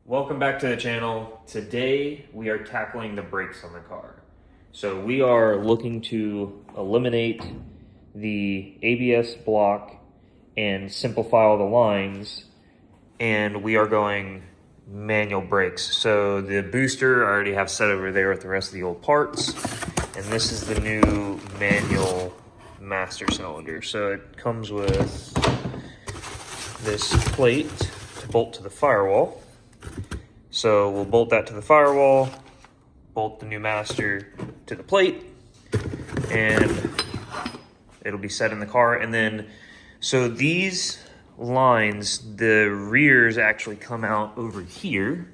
Welcome back to the channel. Today we are tackling the brakes on the car. So we are looking to eliminate the ABS block and simplify all the lines, and we are going manual brakes. So the booster I already have set over there with the rest of the old parts, and this is the new manual master cylinder. So it comes with this plate to bolt to the firewall. So we'll bolt that to the firewall, bolt the new master to the plate, and it'll be set in the car. And then, so these lines, the rears actually come out over here.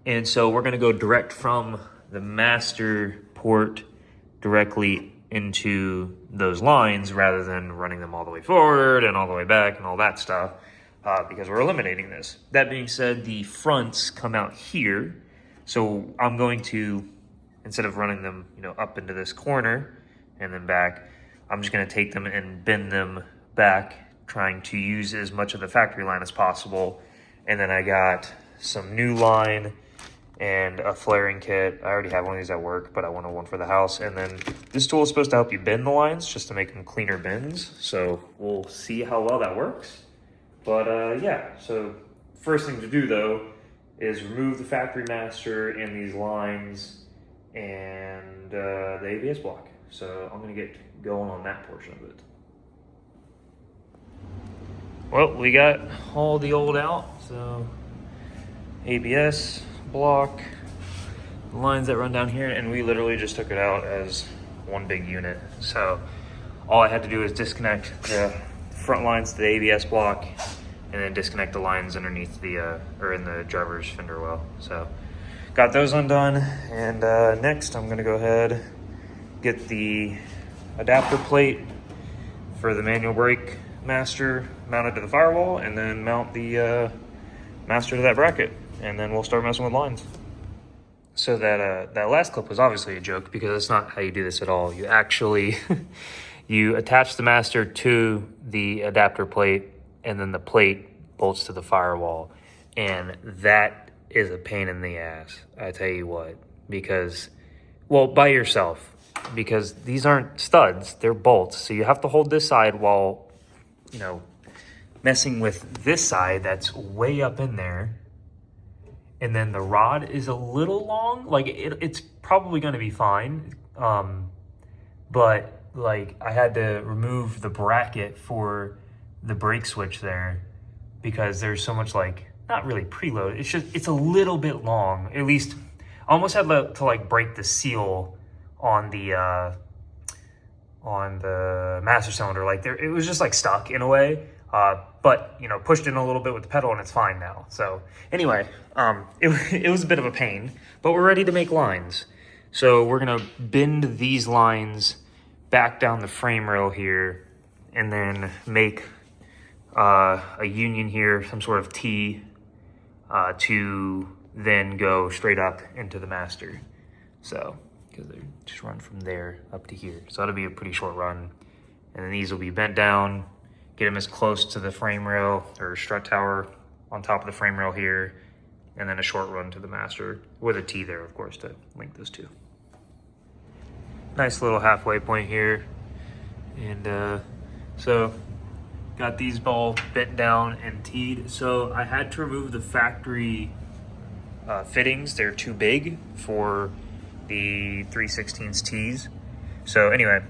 And so we're gonna go direct from the master port directly into those lines rather than running them all the way forward and all the way back and all that stuff. Because we're eliminating this. That being said, the fronts come out here. So I'm going to, instead of running them, up into this corner and then back, I'm just gonna take them and bend them back, trying to use as much of the factory line as possible. And then I got some new line and a flaring kit. I already have one of these at work, but I wanted one for the house. And then this tool is supposed to help you bend the lines just to make them cleaner bends. So we'll see how well that works. But yeah, so first thing to do though is remove the factory master and these lines and the ABS block. So I'm gonna get going on that portion of it. Well, we got all the old out, so ABS block, the lines that run down here, and we literally just took it out as one big unit. So all I had to do is disconnect the front lines to the ABS block and then disconnect the lines underneath the or in the driver's fender well. So got those undone, and next I'm gonna go ahead get the adapter plate for the manual brake master mounted to the firewall, and then mount the master to that bracket, and then we'll start messing with lines. So that last clip was obviously a joke, because that's not how you do this at all. You actually you attach the master to the adapter plate, and then the plate bolts to the firewall. And that is a pain in the ass, I tell you what, because, well, by yourself, because these aren't studs, they're bolts. So you have to hold this side while, messing with this side that's way up in there. And then the rod is a little long, like it's probably gonna be fine. But like I had to remove the bracket for the brake switch there because there's so much, like, not really preload, it's a little bit long. At least I almost had to like break the seal on the master cylinder. Like it was just like stuck in a way, but pushed in a little bit with the pedal and it's fine now. So anyway, it was a bit of a pain, but we're ready to make lines. So we're gonna bend these lines back down the frame rail here, and then make a union here, some sort of T, to then go straight up into the master. So, because they just run from there up to here. So that'll be a pretty short run. And then these will be bent down, get them as close to the frame rail or strut tower on top of the frame rail here, and then a short run to the master with a T there, of course, to link those two. Nice little halfway point here. And so got these all bent down and teed. So I had to remove the factory fittings. They're too big for the 3/16 tees. So anyway,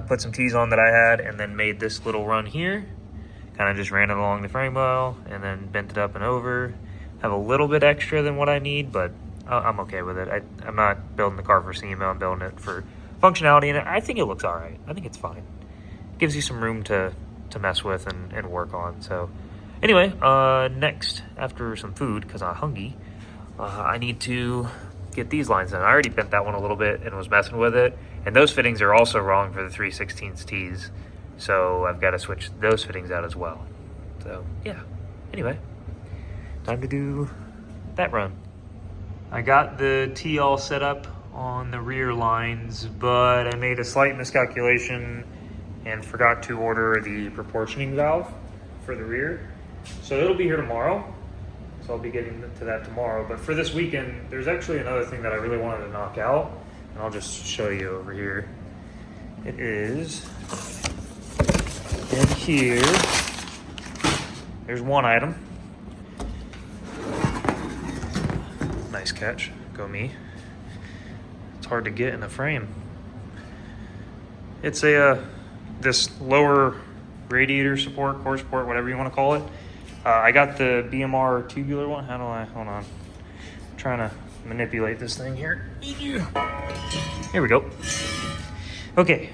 put some tees on that I had, and then made this little run here. Kind of just ran it along the frame rail and then bent it up and over. Have a little bit extra than what I need, but I'm okay with it. I'm not building the car for SEMA, I'm building it for functionality, and I think it looks all right. I think it's fine. Gives you some room to mess with and work on. So anyway, next, after some food, because I'm hungry, I need to get these lines in. I already bent that one a little bit and was messing with it, and those fittings are also wrong for the 3/16 tees, so I've got to switch those fittings out as well. So yeah, anyway, time to do that run. I got the T all set up on the rear lines, but I made a slight miscalculation and forgot to order the proportioning valve for the rear. So it'll be here tomorrow. So I'll be getting to that tomorrow. But for this weekend, there's actually another thing that I really wanted to knock out, and I'll just show you over here. It is in here. There's one item. Nice catch. Go me. It's hard to get in the frame. It's a this lower radiator support, core support, whatever you want to call it. I got the BMR tubular one. How do I, hold on. I'm trying to manipulate this thing here. Here we go. Okay.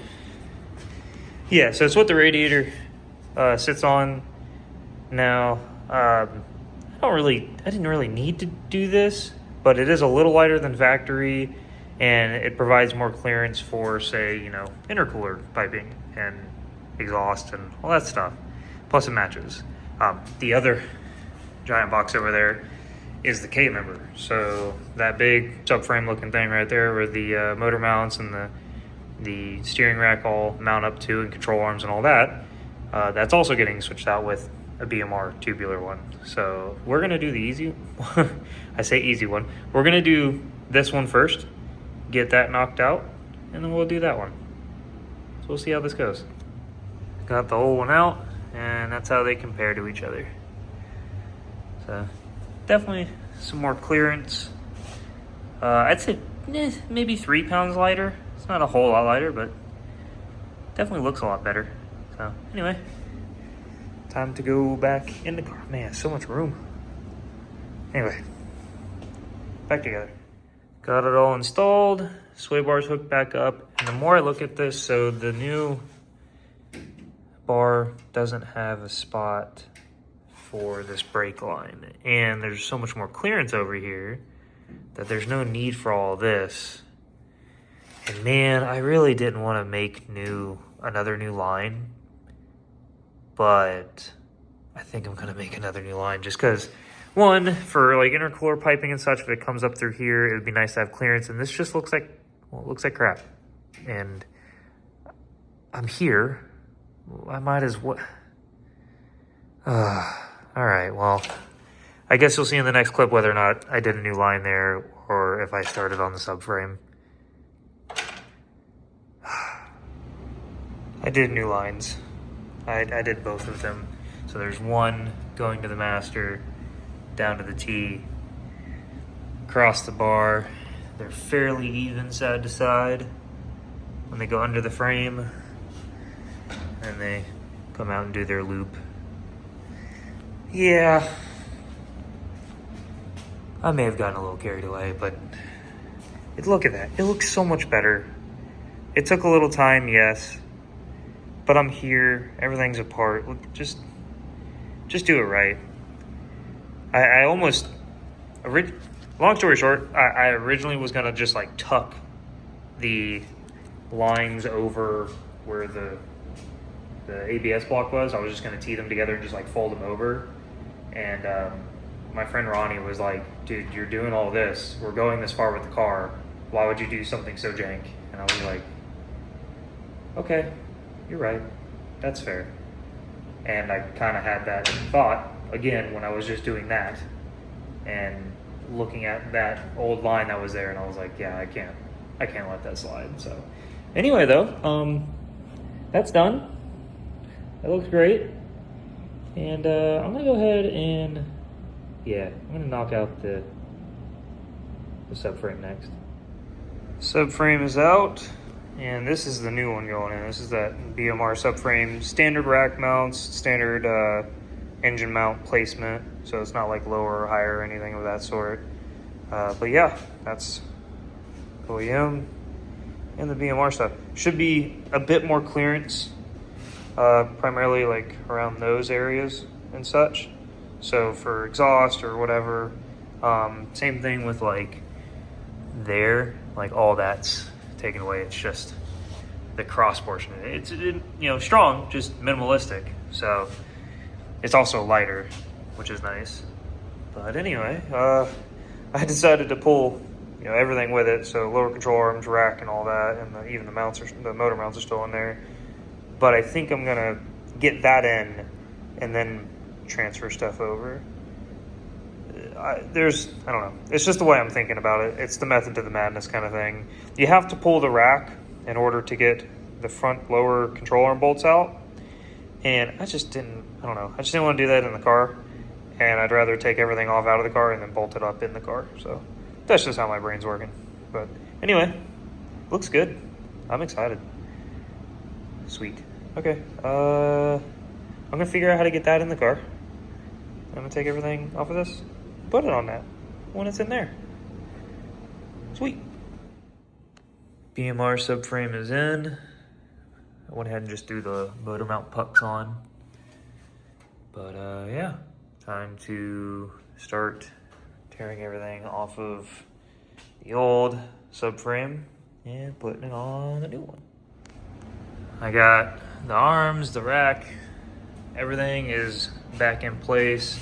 Yeah, so it's what the radiator sits on. Now, I didn't really need to do this, but it is a little lighter than factory, and it provides more clearance for, say, intercooler piping and exhaust and all that stuff. Plus it matches. The other giant box over there is the K member. So that big subframe looking thing right there where the motor mounts and the steering rack all mount up to, and control arms and all that, that's also getting switched out with a BMR tubular one. So we're gonna do the easy, I say easy one. We're gonna do this one first, get that knocked out, and then we'll do that one. So we'll see how this goes. Got the old one out, and that's how they compare to each other. So definitely some more clearance. I'd say maybe 3 pounds lighter. It's not a whole lot lighter, but definitely looks a lot better. So anyway, time to go back in the car. Man, so much room. Anyway, back together. Got it all installed. Sway bars hooked back up. And the more I look at this, so the new bar doesn't have a spot for this brake line, and there's so much more clearance over here that there's no need for all this. And man, I really didn't want to make another new line, but I think I'm gonna make another new line just because, one, for like intercooler piping and such, if it comes up through here, it would be nice to have clearance, and this just looks like, well, it looks like crap. And I'm here, I might as well. All right, well, I guess you'll see in the next clip whether or not I did a new line there or if I started on the subframe. I did new lines. I did both of them. So there's one going to the master, down to the T, across the bar. They're fairly even side to side when they go under the frame, and they come out and do their loop. Yeah, I may have gotten a little carried away, but look at that. It looks so much better. It took a little time, yes, but I'm here. Everything's apart. Just do it right. I almost, long story short, I originally was gonna just like tuck the lines over where the ABS block was. I was just gonna tee them together and just like fold them over. And my friend Ronnie was like, dude, you're doing all this. We're going this far with the car. Why would you do something so jank? And I was like, okay, you're right. That's fair. And I kind of had that thought again when I was just doing that and looking at that old line that was there, and I was like, yeah, I can't let that slide. So anyway though, that's done. That looks great. And I'm gonna go ahead and, yeah, I'm gonna knock out the subframe next. Subframe is out, and this is the new one going in. This is that BMR subframe, standard rack mounts, standard engine mount placement, so it's not like lower or higher or anything of that sort. But yeah, that's OEM and the BMR stuff. Should be a bit more clearance, primarily like around those areas and such. So for exhaust or whatever, same thing with like there, like all that's taken away. It's just the cross portion. It's strong, just minimalistic. So it's also lighter, which is nice. But anyway, I decided to pull everything with it. So lower control arms, rack, and all that, and even the motor mounts are still in there. But I think I'm gonna get that in and then transfer stuff over. I don't know. It's just the way I'm thinking about it. It's the method to the madness kind of thing. You have to pull the rack in order to get the front lower control arm bolts out. And I just didn't want to do that in the car. And I'd rather take everything off out of the car and then bolt it up in the car. So that's just how my brain's working. But anyway, looks good. I'm excited. Sweet. Okay. I'm going to figure out how to get that in the car. I'm going to take everything off of this, put it on that when it's in there. Sweet. BMR subframe is in. I went ahead and just threw the motor mount pucks on. But yeah, time to start tearing everything off of the old subframe and putting it on the new one. I got the arms, the rack, everything is back in place,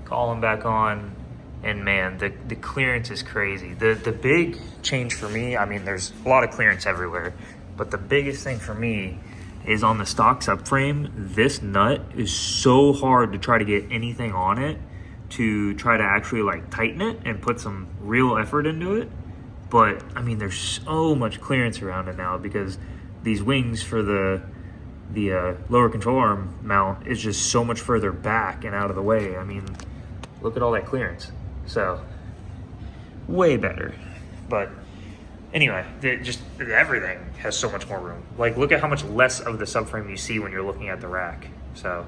column back on, and man, the clearance is crazy. The big change for me, I mean, there's a lot of clearance everywhere, but the biggest thing for me is on the stock subframe. This nut is so hard to try to get anything on it, to try to actually like tighten it and put some real effort into it. But I mean, there's so much clearance around it now because these wings for the lower control arm mount is just so much further back and out of the way. I mean, look at all that clearance. So way better. But anyway, everything has so much more room. Like, look at how much less of the subframe you see when you're looking at the rack. So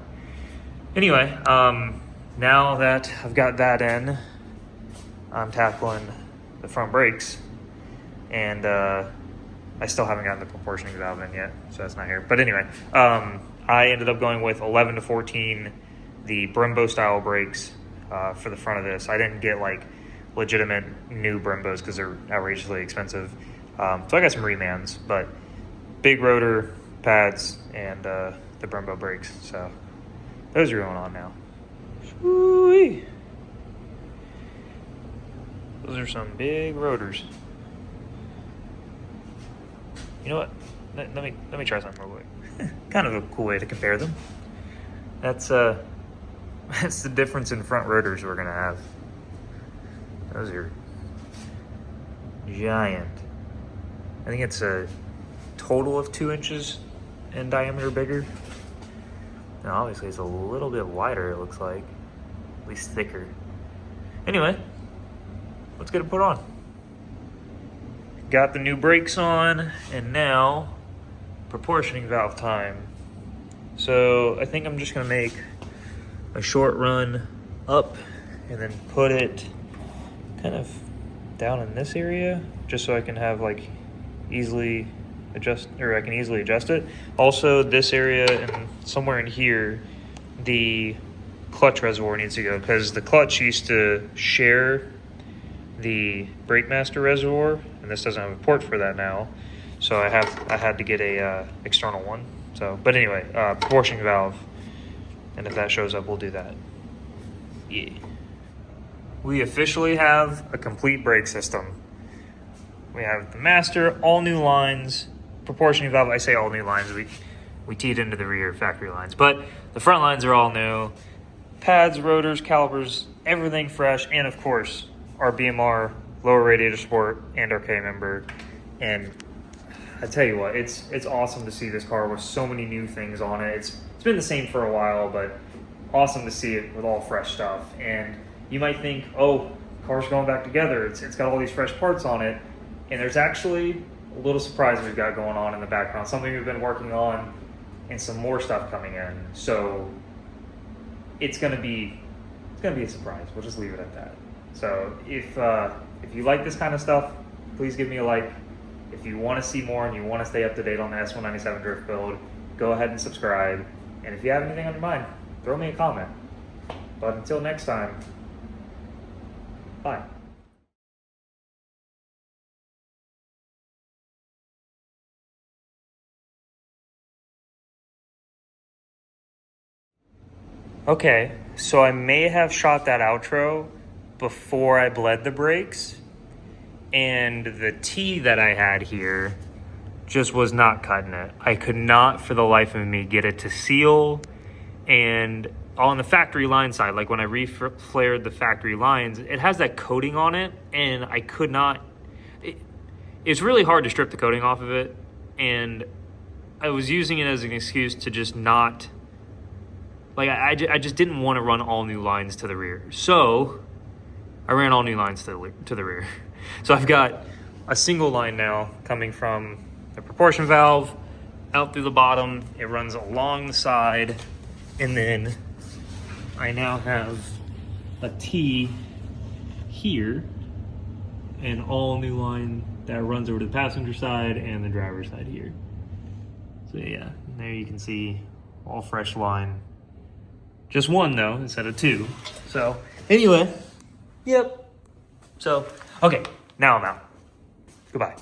anyway, now that I've got that in, I'm tackling the front brakes, and I still haven't gotten the proportioning valve in yet, so that's not here. But anyway, I ended up going with 11 to 14, the Brembo style brakes for the front of this. I didn't get like legitimate new Brembos because they're outrageously expensive. So I got some remans, but big rotor pads and the Brembo brakes. So those are going on now. Woo-wee. Those are some big rotors. You know what? Let me try something real quick. Kind of a cool way to compare them. That's the difference in front rotors we're gonna have. Those are giant. I think it's a total of 2 inches in diameter bigger. Now obviously it's a little bit wider, it looks like. At least thicker. Anyway, let's get it put on. Got the new brakes on, and now proportioning valve time. So I think I'm just gonna make a short run up and then put it kind of down in this area, just so I can have like easily adjust, or I can easily adjust it. Also, this area and somewhere in here, the clutch reservoir needs to go, because the clutch used to share the brake master reservoir, and this doesn't have a port for that now, so I had to get a external one. So, but anyway, proportioning valve, and if that shows up, we'll do that. Yeah. We officially have a complete brake system. We have the master, all new lines, proportioning valve. I say all new lines. We teed into the rear factory lines, but the front lines are all new. Pads, rotors, calipers, everything fresh, and of course our BMR lower radiator support and our K member. And I tell you what, it's awesome to see this car with so many new things on it. It's been the same for a while, but awesome to see it with all fresh stuff. And you might think, oh, car's going back together. It's got all these fresh parts on it. And there's actually a little surprise we've got going on in the background, something we've been working on, and some more stuff coming in. So it's gonna be a surprise. We'll just leave it at that. So if you like this kind of stuff, please give me a like. If you want to see more and you want to stay up to date on the S197 Drift Build, go ahead and subscribe. And if you have anything on your mind, throw me a comment. But until next time, bye. Okay, so I may have shot that outro before I bled the brakes, and the T that I had here just was not cutting it. I could not for the life of me get it to seal, and on the factory line side, like when I reflared the factory lines, it has that coating on it, and I could not, it's really hard to strip the coating off of it, and I was using it as an excuse to just not, like I just didn't want to run all new lines to the rear. So I ran all new lines to the rear. So I've got a single line now coming from the proportion valve out through the bottom. It runs along the side, and then I now have a T here, and all new line that runs over to the passenger side and the driver's side here. So yeah, there you can see all fresh line. Just one though, instead of two. So anyway, yep. So, okay, now I'm out. Goodbye.